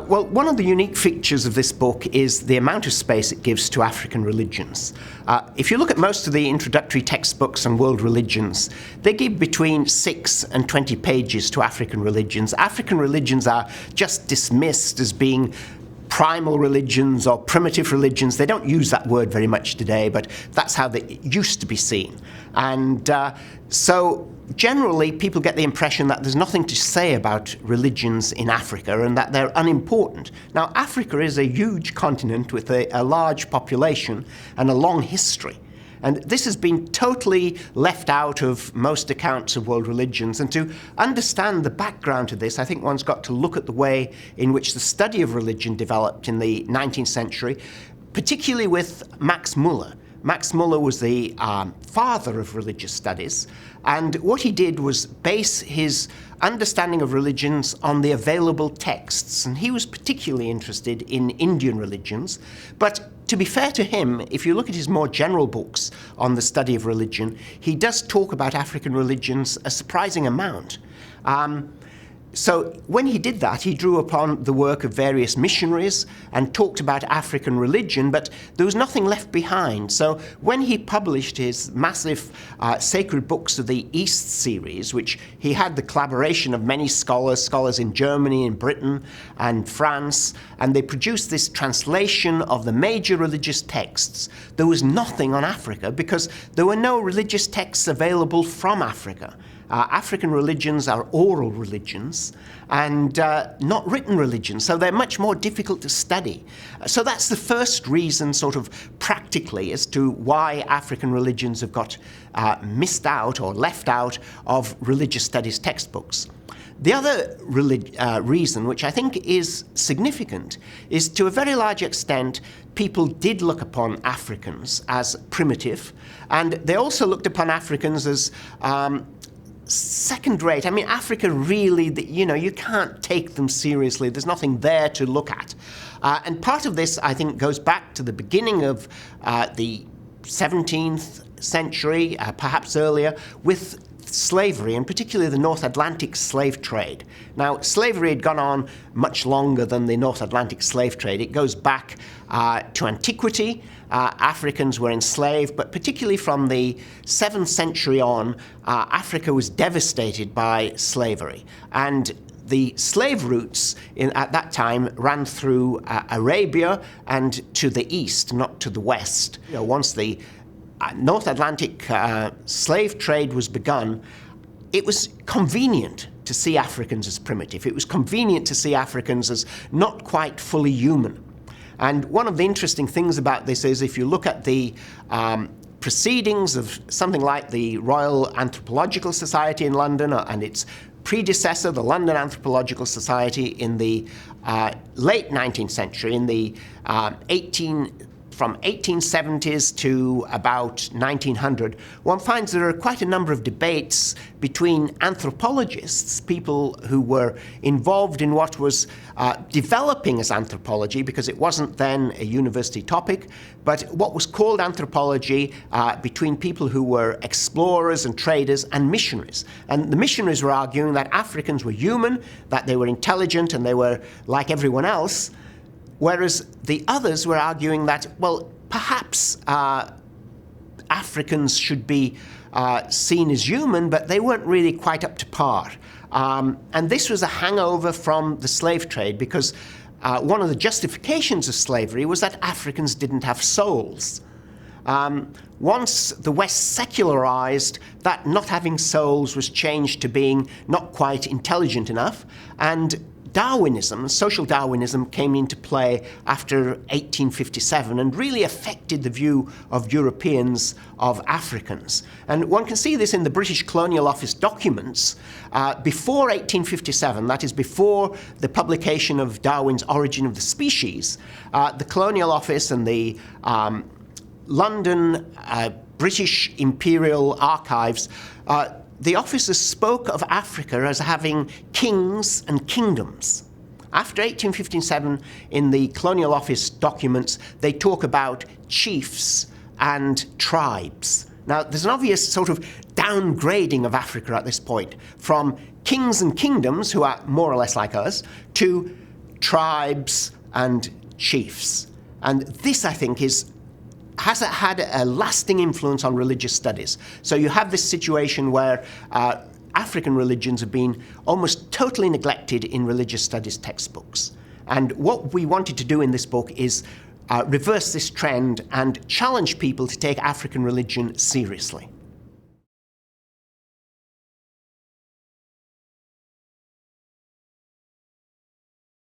Well, one of the unique features of this book is the amount of space it gives to African religions. If you look at most of the introductory textbooks on world religions, they give between 6 and 20 pages to African religions. African religions are just dismissed as being primal religions or primitive religions. They don't use that word very much today, but that's how they used to be seen. And so generally people get the impression that there's nothing to say about religions in Africa and that they're unimportant. Now, Africa is a huge continent with a large population and a long history. And this has been totally left out of most accounts of world religions. And to understand the background to this, I think one's got to look at the way in which the study of religion developed in the 19th century, particularly with Max Muller. Max Muller was the father of religious studies, and what he did was base his understanding of religions on the available texts, and he was particularly interested in Indian religions. But to be fair to him, if you look at his more general books on the study of religion, he does talk about African religions a surprising amount. So when he did that, he drew upon the work of various missionaries and talked about African religion, but there was nothing left behind. So when he published his massive Sacred Books of the East series, which he had the collaboration of many scholars in Germany, in Britain, and France, and they produced this translation of the major religious texts, there was nothing on Africa because there were no religious texts available from Africa. African religions are oral religions and not written religions, so they're much more difficult to study. So that's the first reason, sort of practically, as to why African religions have got missed out or left out of religious studies textbooks. The other reason, which I think is significant, is to a very large extent people did look upon Africans as primitive, and they also looked upon Africans as second rate. I mean, Africa really, you can't take them seriously. There's nothing there to look at. And part of this, I think, goes back to the beginning of the 17th century, perhaps earlier, with slavery, and particularly the North Atlantic slave trade. Now, slavery had gone on much longer than the North Atlantic slave trade. It goes back to antiquity. Africans were enslaved, but particularly from the 7th century on, Africa was devastated by slavery. And the slave routes at that time ran through Arabia and to the east, not to the west. Once the North Atlantic slave trade was begun, it was convenient to see Africans as primitive. It was convenient to see Africans as not quite fully human. And one of the interesting things about this is if you look at the proceedings of something like the Royal Anthropological Society in London and its predecessor, the London Anthropological Society, in the late 19th century, in the from 1870s to about 1900, one finds there are quite a number of debates between anthropologists, people who were involved in what was developing as anthropology, because it wasn't then a university topic, but what was called anthropology, between people who were explorers and traders and missionaries. And the missionaries were arguing that Africans were human, that they were intelligent, and they were like everyone else. Whereas the others were arguing that, well, perhaps Africans should be seen as human, but they weren't really quite up to par. And this was a hangover from the slave trade, because one of the justifications of slavery was that Africans didn't have souls. Once the West secularized, that not having souls was changed to being not quite intelligent enough, and Darwinism, social Darwinism, came into play after 1857 and really affected the view of Europeans of Africans. And one can see this in the British Colonial Office documents. Before 1857, that is before the publication of Darwin's Origin of the Species, the Colonial Office and the London British Imperial Archives, the officers spoke of Africa as having kings and kingdoms. After 1857, in the Colonial Office documents, they talk about chiefs and tribes. Now, there's an obvious sort of downgrading of Africa at this point, from kings and kingdoms, who are more or less like us, to tribes and chiefs. And this, I think, has had a lasting influence on religious studies. So you have this situation where African religions have been almost totally neglected in religious studies textbooks. And what we wanted to do in this book is reverse this trend and challenge people to take African religion seriously.